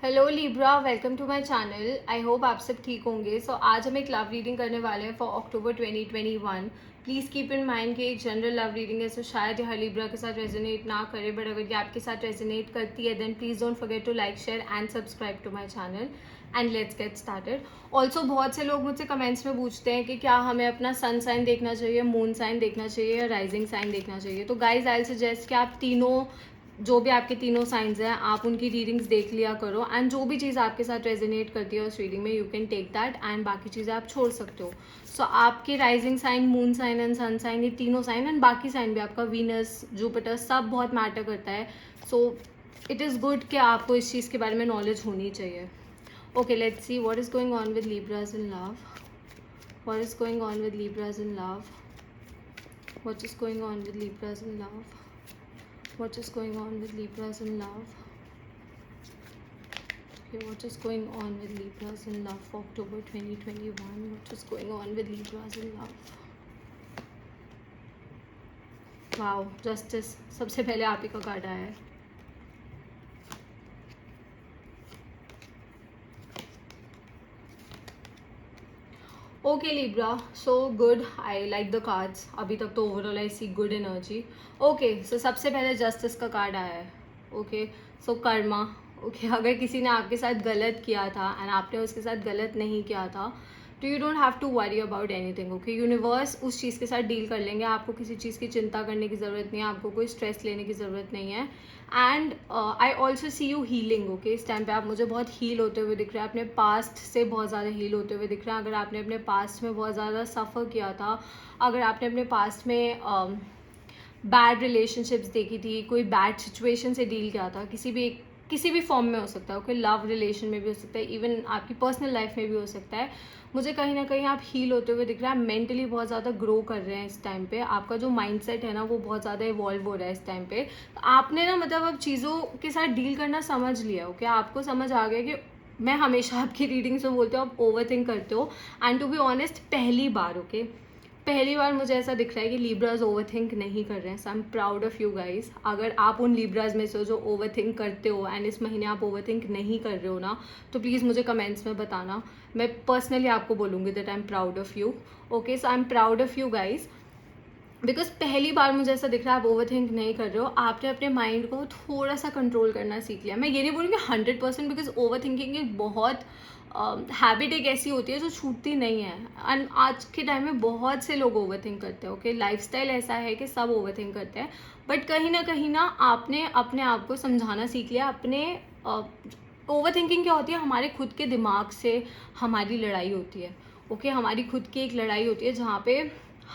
Hello Libra, welcome to my channel. I hope आप सब ठीक होंगे। आज हम एक लव रीडिंग करने वाले हैं for October 2021। Please keep in mind कि एक जनरल लव रीडिंग है, शायद ये हर लिब्रा के साथ रेजोनेट ना करे, बट अगर ये आपके साथ रेजोनेट करती है then please don't forget to like, share and subscribe to my channel and let's get started. Also बहुत से लोग मुझसे कमेंट्स में पूछते हैं कि क्या हमें अपना सन साइन देखना चाहिए, मून साइन देखना चाहिए या राइजिंग साइन देखना चाहिए। तो गाइज आई सजेस्ट कि आप तीनों, जो भी आपके तीनों साइंस हैं, आप उनकी रीडिंग्स देख लिया करो एंड जो भी चीज़ आपके साथ रेजोनेट करती है उस रीडिंग में you can take that and बाकी चीज़ें आप छोड़ सकते हो। आपके rising sign, moon sign and sun sign, ये तीनों साइन एंड बाकी साइन भी, आपका वीनस, जुपिटर, सब बहुत मैटर करता है। इट इज़ गुड कि आपको इस चीज़ के बारे में नॉलेज होनी चाहिए। Okay, let's see what is going on with Libras in love. What is going on with Libras in love. What is going on with Libras in love. What is going on with Libras in love? Okay, what is going on with Libras in love for October 2021? What is going on with Libras in love? Wow, Justice. सबसे पहले आप ही का card आया है। Okay Libra, so good, I like the cards. अभी तक तो overall I see good energy. Okay, so सबसे पहले जस्टिस का कार्ड आया है। ओके, सो कर्मा। ओके, अगर किसी ने आपके साथ गलत किया था एंड आपने उसके साथ गलत नहीं किया था तो you don't have to worry about anything. Okay, universe उस चीज़ के साथ डील कर लेंगे। आपको किसी चीज़ की चिंता करने की ज़रूरत नहीं है, आपको कोई स्ट्रेस लेने की ज़रूरत नहीं है। And I also see you healing. Okay, इस टाइम पे आप मुझे बहुत हील होते हुए दिख रहे हैं, अपने पास्ट से बहुत ज़्यादा हील होते हुए दिख रहे हैं। अगर आपने अपने पास्ट में बहुत ज़्यादा सफ़र किया था, अगर आपने अपने पास्ट में बैड रिलेशनशिप्स देखी थी, कोई बैड सिचुएशन से डील किया था, किसी भी फॉर्म में हो सकता है। ओके, लव रिलेशन में भी हो सकता है, इवन आपकी पर्सनल लाइफ में भी हो सकता है। मुझे कहीं ना कहीं आप हील होते हुए दिख रहे हैं, मेंटली बहुत ज़्यादा ग्रो कर रहे हैं इस टाइम पे। आपका जो माइंडसेट है ना वो बहुत ज़्यादा इवॉल्व हो रहा है इस टाइम पे। आपने ना मतलब अब चीज़ों के साथ डील करना समझ लिया। ओके, आपको समझ आ गया कि मैं हमेशा आपकी रीडिंग्स में बोलती हूँ आप ओवर थिंक करते हो। एंड टू बी ऑनेस्ट, पहली बार, ओके, पहली बार मुझे ऐसा दिख रहा है कि लिब्राज ओवर थिंक नहीं कर रहे हैं। So I am proud of you guys. अगर आप उन लिब्राज में से हो जो ओवर थिंक करते हो एंड इस महीने आप ओवर थिंक नहीं कर रहे हो ना, तो प्लीज़ मुझे कमेंट्स में बताना। मैं पर्सनली आपको बोलूँगी that I am proud of you. Okay, so I am proud of you guys, because पहली बार मुझे ऐसा दिख रहा है आप ओवर थिंक नहीं कर रहे हो। आपने अपने माइंड को थोड़ा सा कंट्रोल करना सीख लिया। मैं ये नहीं बोलूँगी 100%, बिकॉज ओवर थिंकिंग एक बहुत हैबिट एक ऐसी होती है जो छूटती नहीं है। एंड आज के टाइम में बहुत से लोग ओवर थिंक करते हैं। ओके, लाइफस्टाइल ऐसा है कि सब ओवर थिंक करते हैं, बट कहीं ना आपने अपने आप को समझाना सीख लिया। अपने ओवर थिंकिंग क्या होती है? हमारे खुद के दिमाग से हमारी लड़ाई होती है। ओके, हमारी खुद की एक लड़ाई होती है जहाँ पे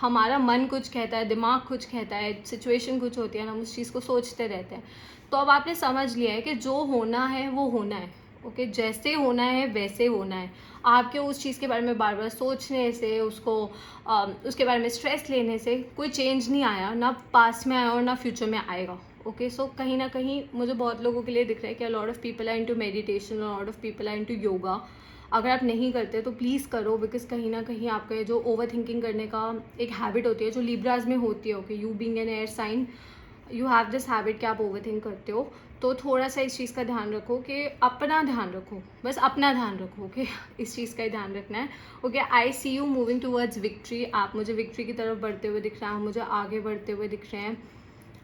हमारा मन कुछ कहता है, दिमाग कुछ कहता है, सिचुएशन कुछ होती है ना, हम उस चीज़ को सोचते रहते हैं। तो अब आपने समझ लिया है कि जो होना है वो होना है। ओके, जैसे होना है वैसे होना है। आपके उस चीज़ के बारे में बार बार सोचने से, उसके बारे में स्ट्रेस लेने से कोई चेंज नहीं आया, ना पास्ट में आया और ना फ्यूचर में आएगा। ओके, सो कहीं ना कहीं मुझे बहुत लोगों के लिए दिख रहा है कि a lot of people are into meditation, a lot of people are into yoga. अगर आप नहीं करते तो प्लीज़ करो, बिकॉज कहीं ना कहीं आपका ये जो ओवर थिंकिंग करने का एक हैबिट होती है जो लिब्राज में होती है। Okay, you being an air sign, you have this habit कि आप ओवर थिंक करते हो। तो थोड़ा सा इस चीज़ का ध्यान रखो कि अपना ध्यान रखो, बस अपना ध्यान रखो। ओके, इस चीज़ का ही ध्यान रखना है। Okay, I see you moving towards victory. आप मुझे विक्ट्री की तरफ बढ़ते हुए दिख रहे हैं, आप मुझे आगे बढ़ते हुए दिख रहे हैं,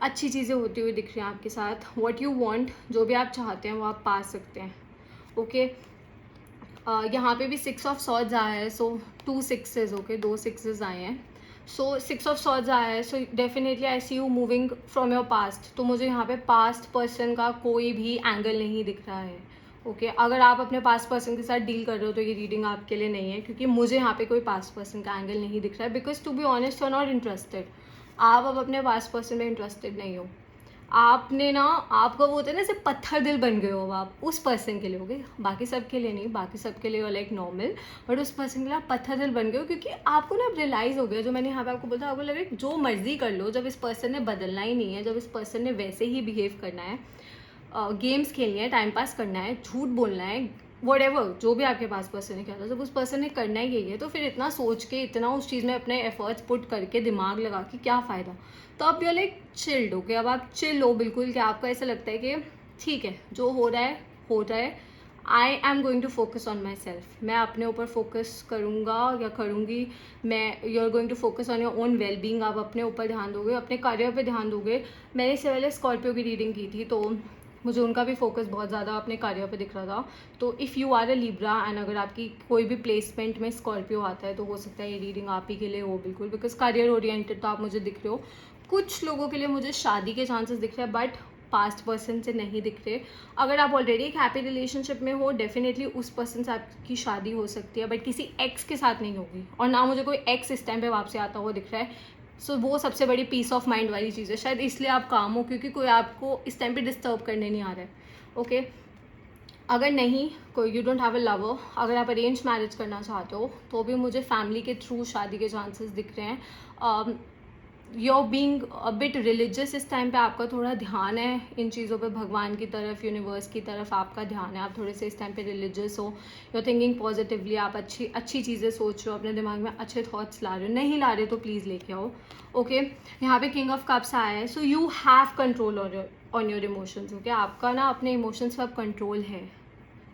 अच्छी चीज़ें होती हुई दिख रही हैं आपके साथ। वॉट यू वॉन्ट, जो भी आप चाहते हैं वो आप पा सकते हैं। ओके, यहाँ पे भी 6 ऑफ सॉर्ड्स आया है, सो 2 सिक्सेस। ओके, 2 सिक्सेस आए हैं, सो 6 ऑफ सॉर्ड्स आया है। So definitely I see you moving from your past. तो मुझे यहाँ पे पास्ट पर्सन का कोई भी एंगल नहीं दिख रहा है। ओके, अगर आप अपने पास्ट पर्सन के साथ डील कर रहे हो तो ये रीडिंग आपके लिए नहीं है, क्योंकि मुझे यहाँ पे कोई पास्ट पर्सन का एंगल नहीं दिख रहा है। Because to be honest, you are not interested. आप अब अपने पास्ट पर्सन में इंटरेस्टेड नहीं हो। आपने ना, आपका वो होता है ना, जैसे पत्थर दिल बन गए हो आप उस पर्सन के लिए। होगे, बाकी सब के लिए नहीं, बाकी सब के लिए लाइक नॉर्मल, बट उस पर्सन के लिए आप पत्थर दिल बन गए हो, क्योंकि आपको ना रियलाइज़ हो गया, जो मैंने यहाँ पे आपको बोला, आपको लग रहा है जो मर्जी कर लो, जब इस पर्सन ने बदलना ही नहीं है, जब इस पर्सन ने वैसे ही बिहेव करना है, गेम्स खेलनी है, टाइम पास करना है, झूठ बोलना है, वट एवर, जो भी आपके पास पर्सन ने किया था, जब उस पर्सन ने करना ही यही है, तो फिर इतना सोच के, इतना उस चीज़ में अपने एफर्ट्स पुट करके, दिमाग लगा के क्या फ़ायदा। तो अब यू लाइक चिल्ड। ओके, अब आप चिल हो बिल्कुल, कि आपको ऐसा लगता है कि ठीक है, जो हो रहा है हो रहा है, I am going to focus on myself, मैं अपने ऊपर फोकस करूँगा या करूँगी। मैं you are going to focus on your own wellbeing, आप अपने ऊपर ध्यान दोगे, अपने करियर पे ध्यान दोगे। मैंने इससे पहले स्कॉर्पियो की रीडिंग की थी, तो मुझे उनका भी फोकस बहुत ज़्यादा अपने करियर पे दिख रहा था। तो if you are a Libra and अगर आपकी कोई भी प्लेसमेंट में स्कॉर्पियो आता है तो हो सकता है ये रीडिंग आप ही के लिए हो बिल्कुल, बिकॉज करियर ओरिएंटेड तो आप मुझे दिख रहे हो। कुछ लोगों के लिए मुझे शादी के चांसेस दिख रहे हैं, बट पास्ट पर्सन से नहीं दिख रहे। अगर आप ऑलरेडी एक हैप्पी रिलेशनशिप में हो, डेफिनेटली उस पर्सन से आपकी शादी हो सकती है, बट किसी एक्स के साथ नहीं होगी। और ना मुझे कोई एक्स इस टाइम पे वापसी आता हुआ दिख रहा है। सो वो सबसे बड़ी पीस ऑफ माइंड वाली चीज़ है, शायद इसलिए आप काम हो, क्योंकि कोई आपको इस टाइम पे डिस्टर्ब करने नहीं आ रहा है। ओके अगर नहीं कोई, you don't have a lover, अगर आप अरेंज मैरिज करना चाहते हो तो भी मुझे फैमिली के थ्रू शादी के चांसेस दिख रहे हैं। Your being a bit religious, इस टाइम पे आपका थोड़ा ध्यान है इन चीज़ों पे, भगवान की तरफ, यूनिवर्स की तरफ आपका ध्यान है। आप थोड़े से इस टाइम पे रिलीजियस हो, यू आर थिंकिंग पॉजिटिवली, आप अच्छी चीज़ें सोच रहे हो, अपने दिमाग में अच्छे थॉट्स ला रहे हो। नहीं ला रहे तो प्लीज़ लेके आओ। ओके यहाँ पे किंग ऑफ कप्स आया है, so you have control on your emotions. Okay आपका ना अपने इमोशंस पर कंट्रोल है।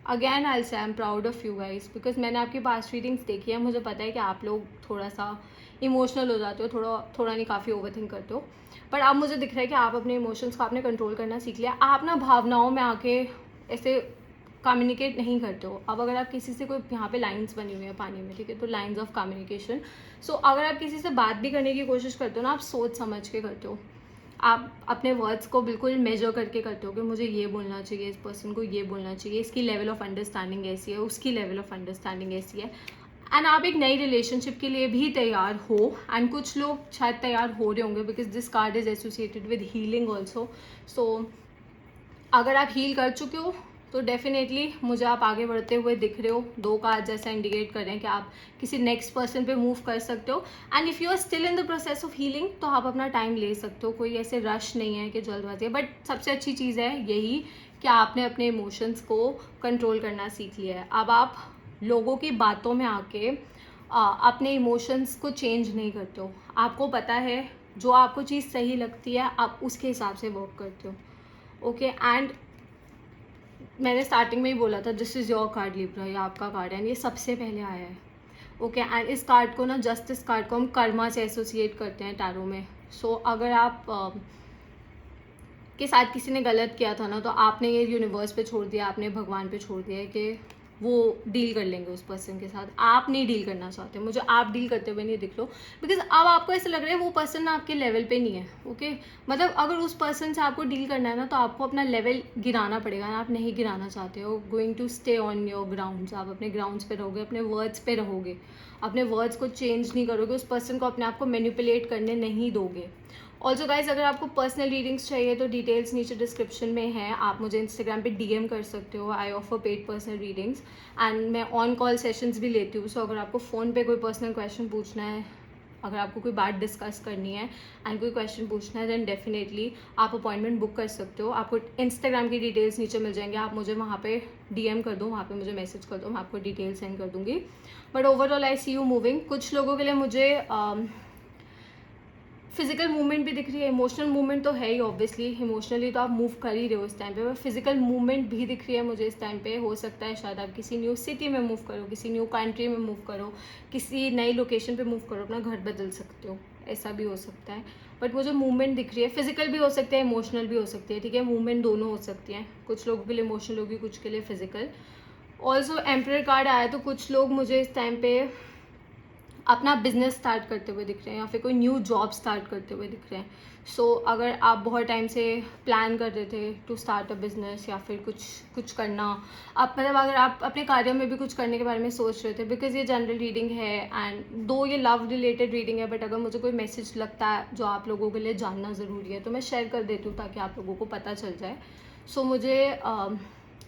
अगैन आई से आई am proud of you guys, because मैंने आपकी पास्ट रीडिंग्स देखी है, मुझे पता है कि आप लोग थोड़ा सा इमोशनल हो जाते हो, थोड़ा नहीं, काफ़ी ओवर थिंक करते हो। बट अब मुझे दिख रहा है कि आप अपने इमोशंस को आपने कंट्रोल करना सीख लिया। आप ना भावनाओं में आके ऐसे कम्युनिकेट नहीं करते हो। अब अगर आप किसी से, कोई यहाँ पे लाइंस बनी हुई है पानी में, ठीक है, तो लाइंस ऑफ कम्युनिकेशन। सो अगर आप किसी से बात भी करने की कोशिश करते हो ना, आप सोच समझ के करते हो। आप अपने वर्ड्स को बिल्कुल मेजर करके करते हो कि मुझे ये बोलना चाहिए, इस पर्सन को ये बोलना चाहिए, इसकी लेवल ऑफ अंडरस्टैंडिंग ऐसी है, उसकी लेवल ऑफ अंडरस्टैंडिंग ऐसी है। एंड आप एक नई रिलेशनशिप के लिए भी तैयार हो। एंड कुछ लोग शायद तैयार हो रहे होंगे, because this card is associated with healing also. So अगर आप हील कर चुके हो तो डेफिनेटली मुझे आप आगे बढ़ते हुए दिख रहे हो। दो कार्ड जैसा इंडिकेट कर रहे हैं कि आप किसी नेक्स्ट पर्सन पे मूव कर सकते हो। And if you are still in the process of healing तो आप अपना टाइम ले सकते हो, कोई ऐसे रश नहीं है कि जल्दबाजी है। बट सबसे अच्छी चीज़ है यही कि आपने अपने इमोशंस को कंट्रोल करना सीख लिया है। अब आप लोगों की बातों में आके अपने इमोशंस को चेंज नहीं करते हो। आपको पता है जो आपको चीज़ सही लगती है, आप उसके हिसाब से वर्क करते हो। ओके एंड मैंने स्टार्टिंग में ही बोला था, this is your card Libra, ये आपका कार्ड है एंड ये सबसे पहले आया है। ओके एंड इस कार्ड को ना, जस्टिस कार्ड को हम कर्मा से एसोसिएट करते हैं टैरो में। सो अगर आप के साथ किसी ने गलत किया था ना, तो आपने ये यूनिवर्स पे छोड़ दिया, आपने भगवान पे छोड़ दिया है कि वो डील कर लेंगे उस पर्सन के साथ। आप नहीं डील करना चाहते, मुझे आप डील करते हुए नहीं दिख लो, बिकॉज अब आपको ऐसा लग रहा है वो पर्सन आपके लेवल पे नहीं है। ओके मतलब अगर उस पर्सन से आपको डील करना है ना, तो आपको अपना लेवल गिराना पड़ेगा, आप नहीं गिराना चाहते हो। Going to stay on your grounds, आप अपने ग्राउंड्स पे रहोगे, अपने वर्ड्स पे रहोगे, अपने वर्ड्स को चेंज नहीं करोगे, उस पर्सन को अपने आप को मैनिपुलेट करने नहीं दोगे। ऑल्सो गाइज अगर आपको पर्सनल रीडिंग्स चाहिए तो डिटेल्स नीचे डिस्क्रिप्शन में है, आप मुझे इंस्टाग्राम पे डीएम कर सकते हो। I offer paid personal readings and मैं ऑन कॉल सेशंस भी लेती हूँ। सो अगर आपको फ़ोन पे कोई पर्सनल क्वेश्चन पूछना है, अगर आपको कोई बात डिस्कस करनी है एंड कोई क्वेश्चन पूछना है, देन डेफिनेटली आप अपॉइंटमेंट बुक कर सकते हो। आपको इंस्टाग्राम की डिटेल्स नीचे मिल जाएंगे, आप मुझे वहाँ पे डीएम कर दो, वहाँ पे मुझे मैसेज कर दो, मैं आपको डिटेल्स सेंड कर दूँगी। But overall I see you moving. कुछ लोगों के लिए मुझे फिजिकल मूवमेंट भी दिख रही है, इमोशनल मूवमेंट तो है ही ऑब्वियसली, इमोशनली तो आप मूव कर ही रहे हो इस टाइम पे, फिजिकल मूवमेंट भी दिख रही है मुझे इस टाइम पे। हो सकता है शायद आप किसी न्यू सिटी में मूव करो, किसी न्यू कंट्री में मूव करो, किसी नई लोकेशन पे मूव करो, अपना घर बदल सकते हो, ऐसा भी हो सकता है। बट मुझे मूवमेंट दिख रही है, फिजिकल भी हो सकती है, इमोशनल भी हो सकती है, ठीक है, मूवमेंट दोनों हो सकती हैं। कुछ लोगों के लिए इमोशनल होगी, कुछ के लिए फिजिकल। ऑल्सो एम्परर कार्ड आया, तो कुछ लोग मुझे इस टाइम पे अपना बिजनेस स्टार्ट करते हुए दिख रहे हैं या फिर कोई न्यू जॉब स्टार्ट करते हुए दिख रहे हैं। सो अगर आप बहुत टाइम से प्लान कर रहे थे टू स्टार्ट अ बिजनेस या फिर कुछ करना, आप मतलब अगर आप अपने कार्य में भी कुछ करने के बारे में सोच रहे थे, बिकॉज ये जनरल रीडिंग है एंड दो ये लव रिलेटेड रीडिंग है, बट अगर मुझे कोई मैसेज लगता है जो आप लोगों के लिए जानना ज़रूरी है तो मैं शेयर कर देती हूँ ताकि आप लोगों को पता चल जाए। सो मुझे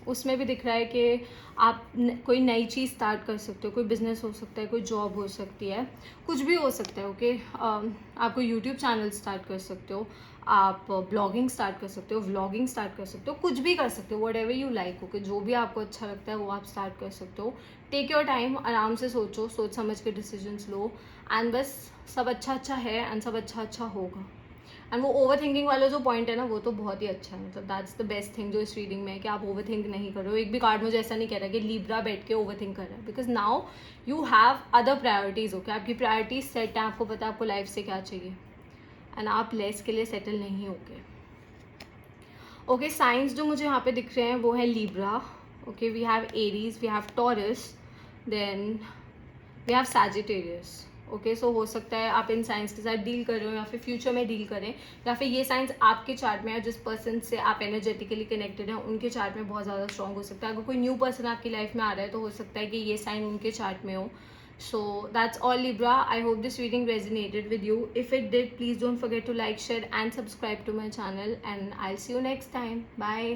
उसमें भी दिख रहा है कि आप कोई नई चीज़ स्टार्ट कर सकते हो, कोई बिजनेस हो सकता है, कोई जॉब हो सकती है, कुछ भी हो सकता है। ओके आप कोई यूट्यूब चैनल स्टार्ट कर सकते हो, आप ब्लॉगिंग स्टार्ट कर सकते हो, व्लॉगिंग स्टार्ट कर सकते हो, कुछ भी कर सकते हो, what ever you like. Okay जो भी आपको अच्छा लगता है वो आप स्टार्ट कर सकते हो। टेक योर टाइम, आराम से सोचो, सोच समझ के डिसीजंस लो एंड बस सब अच्छा अच्छा है एंड सब अच्छा अच्छा होगा। एंड वो ओवर थिंकिंग वाला जो पॉइंट है ना, वो तो बहुत ही अच्छा है, मतलब दैट्स द बेस्ट थिंग जो इस रीडिंग में है कि आप ओवर थिंक नहीं कर रहे हो. एक भी कार्ड मुझे ऐसा नहीं कह रहा कि लिब्रा बैठ के ओवर थिंक कर रहा है, because now you have other priorities. Okay, आपकी प्रायोरिटीज सेट है, आपको पता है आपको लाइफ से क्या चाहिए, एंड आप लेस के लिए सेटल नहीं होगे. ओके, साइंस जो मुझे यहाँ पे दिख रहे हैं वो है Libra. Okay, we have Aries, we have Taurus, then we have Sagittarius. Okay, so हो सकता है आप इन साइंस के साथ डील कर रहे हो या फिर फ्यूचर में डील करें, या फिर ये साइंस आपके चार्ट में है, जिस पर्सन से आप एनर्जेटिकली कनेक्टेड हैं उनके चार्ट में बहुत ज़्यादा स्ट्रॉन्ग हो सकता है. अगर कोई न्यू पर्सन आपकी लाइफ में आ रहा है तो हो सकता है कि ये साइन उनके चार्ट में हो. So that's all Libra. I hope this reading resonated with you. If it did, please don't forget to like, share and subscribe to my channel, and I'll see you next time. Bye.